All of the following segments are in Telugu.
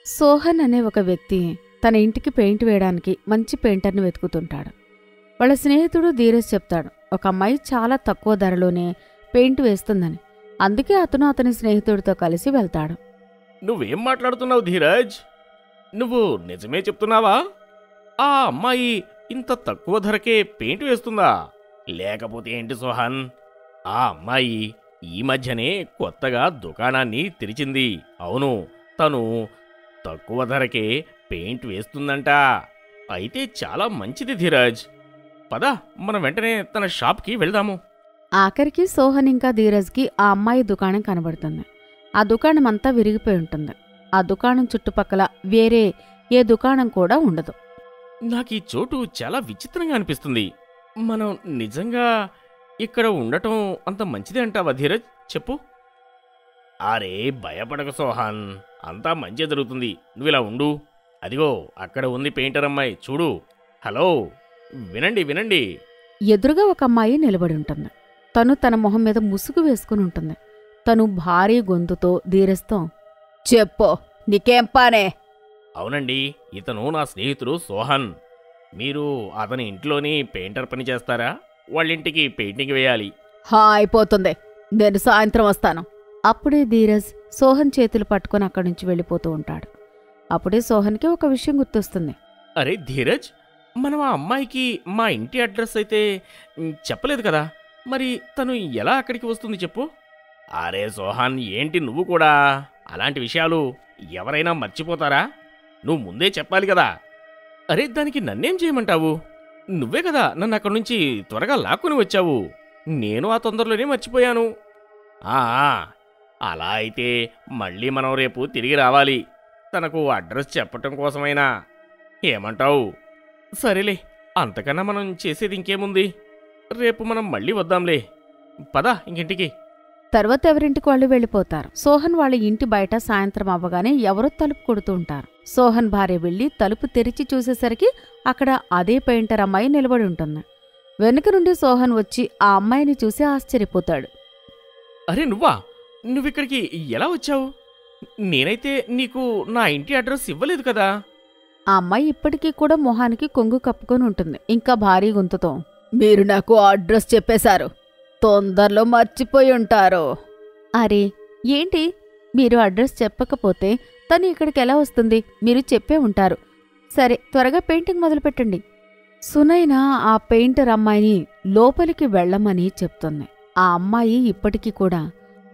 సోహన్ అనే ఒక వ్యక్తి తన ఇంటికి పెయింట్ వేయడానికి మంచి పెయింటర్ని వెతుకుతుంటాడు. వాళ్ళ స్నేహితుడు ధీరజ్ చెప్తాడు ఒక అమ్మాయి చాలా తక్కువ ధరలోనే పెయింట్ వేస్తుందని. అందుకే అతను అతని స్నేహితుడితో కలిసి వెళ్తాడు. నువ్వేం మాట్లాడుతున్నావు ధీరజ్? నువ్వు నిజమే చెప్తున్నావా? ఆ అమ్మాయి ఇంత తక్కువ ధరకే పెయింట్ వేస్తుందా? లేకపోతే ఏంటి సోహన్, ఆ అమ్మాయి ఈ మధ్యనే కొత్తగా దుకాణాన్ని తెరిచింది. అవును, తను తక్కువ ధరకే పెయింట్ వేస్తుందంట. అయితే చాలా మంచిది ధీరజ్. పద, మనం వెంటనే తన షాప్కి వెళ్దాము. ఆఖరికి సోహన్ ఇంకా ధీరజ్కి ఆ అమ్మాయి దుకాణం కనబడుతుంది. ఆ దుకాణం అంతా విరిగిపోయి ఉంటుంది. ఆ దుకాణం చుట్టుపక్కల వేరే ఏ దుకాణం కూడా ఉండదు. నాకీ చోటు చాలా విచిత్రంగా అనిపిస్తుంది. మనం నిజంగా ఇక్కడ ఉండటం అంత మంచిదే అంటావా ధీరజ్? చెప్పు. అరే భయపడక సోహన్, అంతా మంచి జరుగుతుంది. నువ్విలా ఉండు. అదిగో అక్కడ ఉంది పెయింటర్ అమ్మాయి, చూడు. హలో, వినండి వినండి. ఎదురుగా ఒక అమ్మాయి నిలబడి ఉంటుంది. తను తన మొహం మీద ముసుగు వేసుకుని ఉంటుంది. తను భారీ గొంతుతో ధీరజ్తో, చెప్పు, నీకేం పానే? అవునండి, ఇతను నా స్నేహితుడు సోహన్. మీరు అతని ఇంట్లోని పెయింటర్ పని చేస్తారా? వాళ్ళింటికి పెయింటింగ్ వేయాలి. అయిపోతుంది, నేను సాయంత్రం వస్తాను. అప్పుడే ధీరజ్ సోహన్ చేతులు పట్టుకుని అక్కడి నుంచి వెళ్ళిపోతూ ఉంటాడు. అప్పుడే సోహన్కి ఒక విషయం గుర్తొస్తుంది. అరే ధీరజ్, మనం ఆ అమ్మాయికి మా ఇంటి అడ్రస్ అయితే చెప్పలేదు కదా, మరి తను ఎలా అక్కడికి వస్తుంది చెప్పు. అరే సోహన్, ఏంటి నువ్వు కూడా అలాంటి విషయాలు ఎవరైనా మర్చిపోతారా? నువ్వు ముందే చెప్పాలి కదా. అరే దానికి నన్నేం చేయమంటావు? నువ్వే కదా నన్ను అక్కడి నుంచి త్వరగా లాక్కుని వచ్చావు. నేను ఆ తొందరలోనే మర్చిపోయాను. అలా అయితే మళ్ళీ మనం రేపు తిరిగి రావాలి, తనకు అడ్రస్ చెప్పటం కోసమైనా. ఏమంటావు? సరేలే, అంతకన్నా మనం చేసేది ఇంకేముంది. రేపు మనం మళ్ళీ వద్దాంలే. పద ఇంకింటికి. తర్వాత ఎవరింటికి వాళ్ళు వెళ్ళిపోతారు. సోహన్ వాళ్ళ ఇంటి బయట సాయంత్రం అవ్వగానే ఎవరో తలుపు కొడుతూ ఉంటారు. సోహన్ భార్య వెళ్లి తలుపు తెరిచి చూసేసరికి అక్కడ అదే పెయింటర్ అమ్మాయి నిలబడి ఉంటుంది. వెనుక నుండి సోహన్ వచ్చి ఆ అమ్మాయిని చూసి ఆశ్చర్యపోతాడు. అరే నువ్వా? నువ్విక్కడికి ఎలా వచ్చావు? నేనైతే నీకు నా ఇంటి అడ్రస్ ఇవ్వలేదు కదా. ఆ అమ్మాయి ఇప్పటికీ కూడా మొహానికి కొంగు కప్పుకొని ఉంటుంది. ఇంకా భారీ గొంతుతో, మీరు నాకు అడ్రస్ చెప్పేశారు, తొందరలో మర్చిపోయి ఉంటారు. అరే ఏంటి, మీరు అడ్రస్ చెప్పకపోతే తను ఇక్కడికి ఎలా వస్తుంది? మీరు చెప్పే ఉంటారు. సరే, త్వరగా పెయింటింగ్ మొదలుపెట్టండి. సునైన ఆ పెయింటర్ అమ్మాయిని లోపలికి వెళ్లమని చెప్తుంది. ఆ అమ్మాయి ఇప్పటికీ కూడా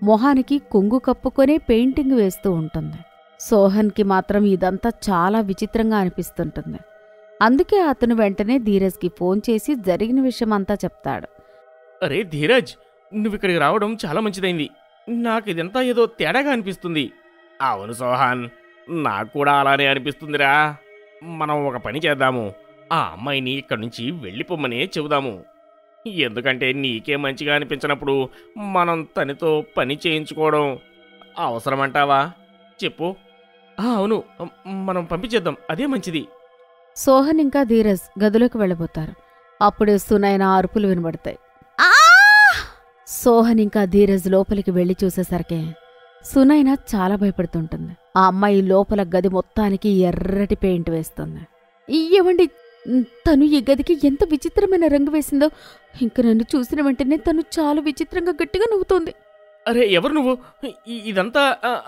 మొహానికి కొంగు కప్పుకొనే పెయింటింగ్ వేస్తూ ఉంటుంది. సోహన్కి మాత్రం ఇదంతా చాలా విచిత్రంగా అనిపిస్తుంటుంది. అందుకే అతను వెంటనే ధీరజ్కి ఫోన్ చేసి జరిగిన విషయమంతా చెప్తాడు. అరే ధీరజ్, నువ్విక్కడికి రావడం చాలా మంచిదైంది. నాకిదంతా ఏదో తేడాగా అనిపిస్తుంది. అవును సోహన్, నాకు కూడా అలానే అనిపిస్తుందిరా. మనం ఒక పని చేద్దాము, ఆ అమ్మాయిని ఇక్కడి నుంచి వెళ్ళిపోమ్మనే చెబుదాము. ఎందుకంటే నీకే మంచిగా అనిపించినప్పుడు మనం తనతో పని చేయించుకోవడం అవసరమంటావా? చెప్పు. అవును, మనం పంపించేద్దాం, అదే మంచిది. సోహన్ ఇంకా ధీరజ్ గదిలోకి వెళ్ళబోతారు. అప్పుడే సునైన అరుపులు వినబడతాయి. సోహన్ ఇంకా ధీరజ్ లోపలికి వెళ్లి చూసేసరికి సునైన చాలా భయపడుతుంటుంది. ఆ అమ్మాయి లోపల గది మొత్తానికి ఎర్రటి పెయింట్ వేస్తుంది. ఏమండి, తను ఈ గదికి ఎంత విచిత్రమైన రంగు వేసిందో! ఇంక నన్ను చూసిన వెంటనే తను చాలా విచిత్రంగా గట్టిగా నవ్వుతోంది. అరే ఎవరు నువ్వు? ఇదంతా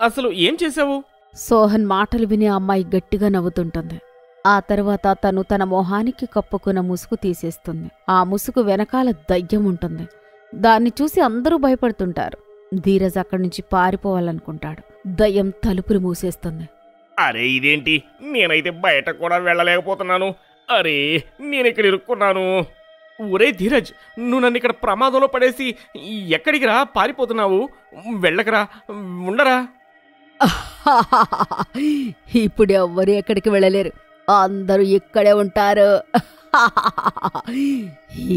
అసలు ఏం చేశావు? సోహన్ మాటలు విని ఆ అమ్మాయి గట్టిగా నవ్వుతుంటుంది. ఆ తర్వాత తను తన మొహానికి కప్పుకున్న ముసుగు తీసేస్తుంది. ఆ ముసుగు వెనకాల దయ్యం ఉంటుంది. దాన్ని చూసి అందరూ భయపడుతుంటారు. ధీరజ్ అక్కడి నుంచి పారిపోవాలనుకుంటాడు. దయ్యం తలుపులు మూసేస్తుంది. అరే ఇదేంటి, నేనైతే బయట కూడా వెళ్ళలేకపోతున్నాను. అరే నేనిక్కడ ఇరుక్కున్నాను. ఒరే ధీరజ్, నువ్వు నన్ను ఇక్కడ ప్రమాదంలో పడేసి ఎక్కడికి రా పారిపోతున్నావు? వెళ్ళకరా, ఉండరా. ఇప్పుడు ఎవ్వరు ఎక్కడికి వెళ్ళలేరు, అందరూ ఇక్కడే ఉంటారు.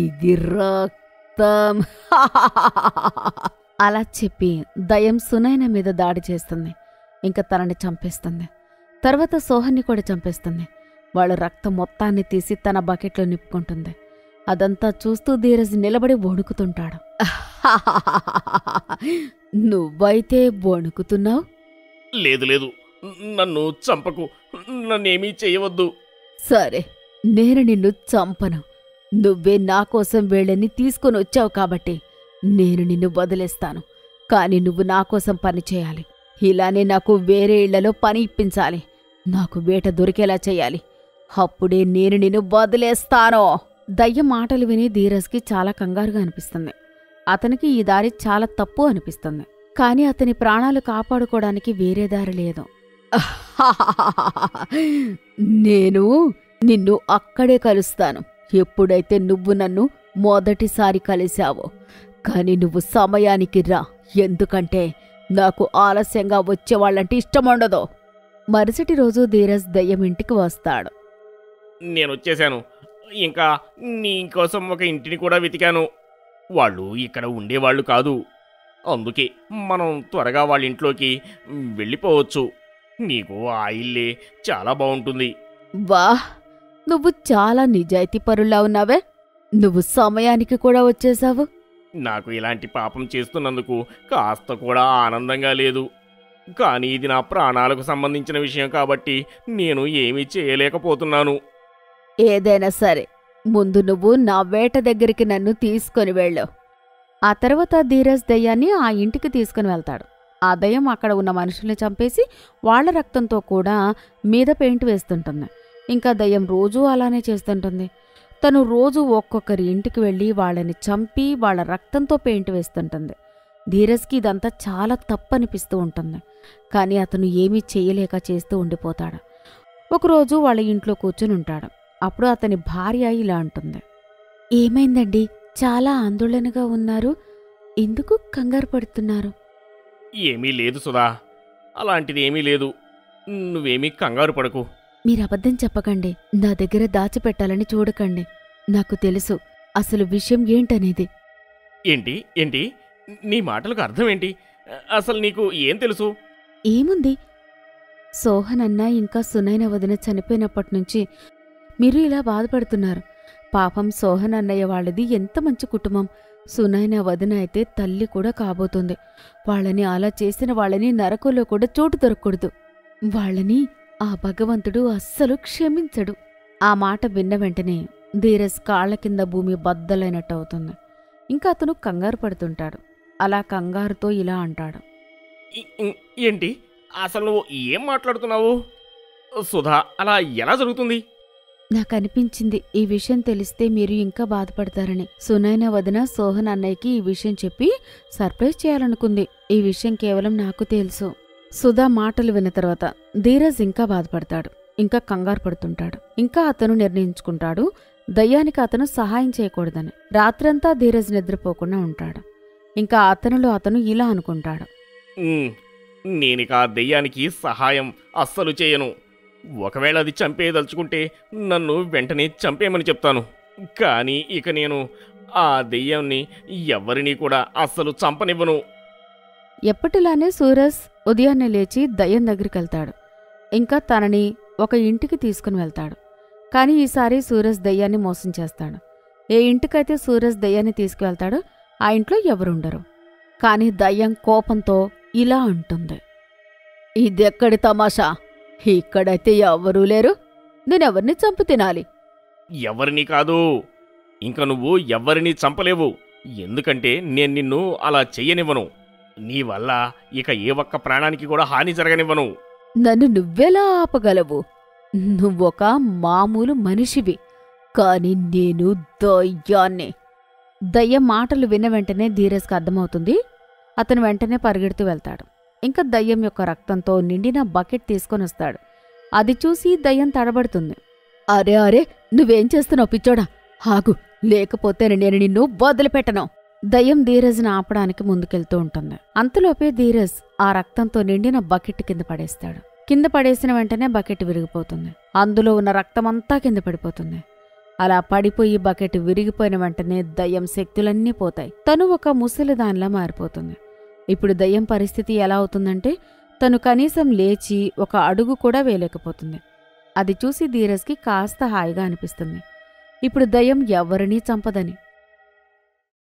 ఇది రక్తం. అలా చెప్పి దయ్యం సునైన మీద దాడి చేస్తుంది. ఇంకా తనని చంపేస్తుంది. తర్వాత సోహన్ని కూడా చంపేస్తుంది. వాళ్ళ రక్తం మొత్తాన్ని తీసి తన బకెట్లో నింపుకుంటుంది. అదంతా చూస్తూ ధీరజ్ నిలబడి వణుకుతుంటాడు. నువ్వైతే వణుకుతున్నావు? లేదు లేదు, నన్ను చంపకు, నన్నేమీ చేయవద్దు. సరే, నేను నిన్ను చంపను. నువ్వే నా కోసం వీళ్ళని తీసుకొని వచ్చావు కాబట్టి నేను నిన్ను వదిలేస్తాను. కాని నువ్వు నా కోసం పని చేయాలి. ఇలానే నాకు వేరే ఇళ్లలో పని ఇప్పించాలి. నాకు వేట దొరికేలా చెయ్యాలి. అప్పుడే నేను నిన్ను వదిలేస్తాను. దయ్యం మాటలు విని ధీరజ్కి చాలా కంగారుగా అనిపిస్తుంది. అతనికి ఈ దారి చాలా తప్పు అనిపిస్తుంది. కాని అతని ప్రాణాలు కాపాడుకోవడానికి వేరే దారి లేదు. నేను నిన్ను అక్కడే కలుస్తాను, ఎప్పుడైతే నువ్వు నన్ను మొదటిసారి కలిశావో. కాని నువ్వు సమయానికి రా, ఎందుకంటే నాకు ఆలస్యంగా వచ్చేవాళ్ళంటే ఇష్టముండదు. మరుసటి రోజు ధీరజ్ దయ్యం ఇంటికి వస్తాడు. నేనొచ్చేశాను. ఇంకా నీకోసం ఒక ఇంటిని కూడా వెతికాను. వాళ్ళు ఇక్కడ ఉండేవాళ్ళు కాదు. అందుకే మనం త్వరగా వాళ్ళ ఇంట్లోకి వెళ్ళిపోవచ్చు. నీకు ఆ ఇల్లే చాలా బాగుంటుంది. వాహ్, నువ్వు చాలా నిజాయితీపరులా ఉన్నావే. నువ్వు సమయానికి కూడా వచ్చేశావు. నాకు ఇలాంటి పాపం చేస్తున్నందుకు కాస్త కూడా ఆనందంగా లేదు. కానీ ఇది నా ప్రాణాలకు సంబంధించిన విషయం కాబట్టి నేను ఏమీ చేయలేకపోతున్నాను. ఏదైనా సరే, ముందు నువ్వు నా వేట దగ్గరికి నన్ను తీసుకొని వెళ్ళు. ఆ తర్వాత ధీరజ్ దయ్యాన్ని ఆ ఇంటికి తీసుకుని వెళ్తాడు. ఆ దయ్యం అక్కడ ఉన్న మనుషుల్ని చంపేసి వాళ్ల రక్తంతో కూడా మీద పెయింట్ వేస్తుంటుంది. ఇంకా దయ్యం రోజూ అలానే చేస్తుంటుంది. తను రోజు ఒక్కొక్కరి ఇంటికి వెళ్ళి వాళ్ళని చంపి వాళ్ల రక్తంతో పెయింట్ వేస్తుంటుంది. ధీరజ్కి ఇదంతా చాలా తప్పనిపిస్తూ ఉంటుంది. కానీ అతను ఏమీ చెయ్యలేక చేస్తూ ఉండిపోతాడు. ఒకరోజు వాళ్ళ ఇంట్లో కూర్చుని ఉంటాడు. అప్పుడు అతని భార్య ఇలా అంటుంది. ఏమైందండి, చాలా ఆందోళనగా ఉన్నారు, ఎందుకు కంగారు పడుతున్నారు? ఏమీ లేదు సుధా, అలాంటిది ఏమీ లేదు. నువ్వేమీ కంగారు పడకు. మీరు అబద్ధం చెప్పకండి, నా దగ్గర దాచిపెట్టాలని చూడకండి. నాకు తెలుసు అసలు విషయం ఏంటనేది. ఏంటి ఏంటి నీ మాటలకు అర్థం ఏంటి? అసలు నీకు ఏం తెలుసు? ఏముంది, సోహన్ అన్న ఇంకా సునైన వదిన చనిపోయినప్పటినుంచి మీరు ఇలా బాధపడుతున్నారు. పాపం సోహన్ అన్నయ్య వాళ్ళది ఎంత మంచి కుటుంబం. సునైన వదిన అయితే తల్లి కూడా కాబోతుంది. వాళ్ళని అలా చేసిన వాళ్ళని నరకంలో కూడా చోటు దొరకకూడదు. వాళ్ళని ఆ భగవంతుడు అస్సలు క్షమించడు. ఆ మాట విన్న వెంటనే ధీరజ్ కాళ్ల కింద భూమి బద్దలైనట్టు అవుతుంది. ఇంకా అతను కంగారు పడుతుంటాడు. అలా కంగారుతో ఇలా అంటాడు. ఏంటి అసలు నువ్వు ఏం మాట్లాడుతున్నావు? సుధా, అలా ఎలా జరుగుతుంది? నాకనిపించింది ఈ విషయం తెలిస్తే మీరు ఇంకా బాధపడతారని. సునైన వదిన సోహన్ అన్నయ్యకి ఈ విషయం చెప్పి సర్ప్రైజ్ చేయాలనుకుంది. ఈ విషయం కేవలం నాకు తెలుసు. సుధా మాటలు విన్న తర్వాత ధీరజ్ ఇంకా బాధపడతాడు, ఇంకా కంగారు పడుతుంటాడు. ఇంకా అతను నిర్ణయించుకుంటాడు దయ్యానికి అతను సహాయం చేయకూడదని. రాత్రంతా ధీరజ్ నిద్రపోకుండా ఉంటాడు. ఇంకా అతనులో అతను ఇలా అనుకుంటాడు. నేనిక ఆ దెయ్యానికి సహాయం అస్సలు చేయను. ఒకవేళ అది చంపేయదలుచుకుంటే నన్ను వెంటనే చంపేయమని చెప్తాను. కానీ ఇక నేను ఆ దెయ్యాన్ని ఎవరినీ కూడా అస్సలు చంపనివ్వను. ఎప్పటిలానే సూరజ్ ఉదయాన్నే లేచి దయ్యం దగ్గరికెళ్తాడు. ఇంకా తనని ఒక ఇంటికి తీసుకుని వెళ్తాడు. కాని ఈసారి సూరజ్ దయ్యాన్ని మోసం చేస్తాడు. ఏ ఇంటికైతే సూరజ్ దయ్యాన్ని తీసుకువెళ్తాడో ఆ ఇంట్లో ఎవరుండరు. కాని దయ్యం కోపంతో ఇలా అంటుంది. ఇదెక్కడి తమాషా, ఇక్కడైతే ఎవరూ లేరు, నేనెవరిని చంపి తినాలి? ఎవరిని కాదు, ఇంక నువ్వు ఎవరినీ చంపలేవు. ఎందుకంటే నేను నిన్ను అలా చెయ్యనివ్వను. నీ వల్ల ఇక ఏ ఒక్క ప్రాణానికి కూడా హాని జరగనివ్వను. నన్ను నువ్వెలా ఆపగలవు? నువ్వొక మామూలు మనిషివి, కాని నేను దయ్యాన్నే. దయ్యం మాటలు విన్న వెంటనే ధీరజ్కి అర్థమవుతుంది. అతను వెంటనే పరిగెడుతూ వెళ్తాడు. ఇంకా దయ్యం యొక్క రక్తంతో నిండిన బకెట్ తీసుకొనొస్తాడు. అది చూసి దయ్యం తడబడుతుంది. అరే అరే, నువ్వేం చేస్తున్నావు పిచ్చోడా? ఆగు, లేకపోతే నేను నిన్ను వదిలిపెట్టను. దయ్యం ధీరజ్ని ఆపడానికి ముందుకెళ్తూ ఉంటుంది. అంతలోపే ధీరజ్ ఆ రక్తంతో నిండిన బకెట్ కింద పడేస్తాడు. కింద పడేసిన వెంటనే బకెట్ విరిగిపోతుంది. అందులో ఉన్న రక్తమంతా కింద పడిపోతుంది. అలా పడిపోయి బకెట్ విరిగిపోయిన వెంటనే దయ్యం శక్తులన్నీ పోతాయి. తను ఒక ముసలిదానిలా మారిపోతుంది. ఇప్పుడు దయ్యం పరిస్థితి ఎలా అవుతుందంటే తను కనీసం లేచి ఒక అడుగు కూడా వేయలేకపోతుంది. అది చూసి ధీరజ్కి కాస్త హాయిగా అనిపిస్తుంది. ఇప్పుడు దయ్యం ఎవరినీ చంపదని.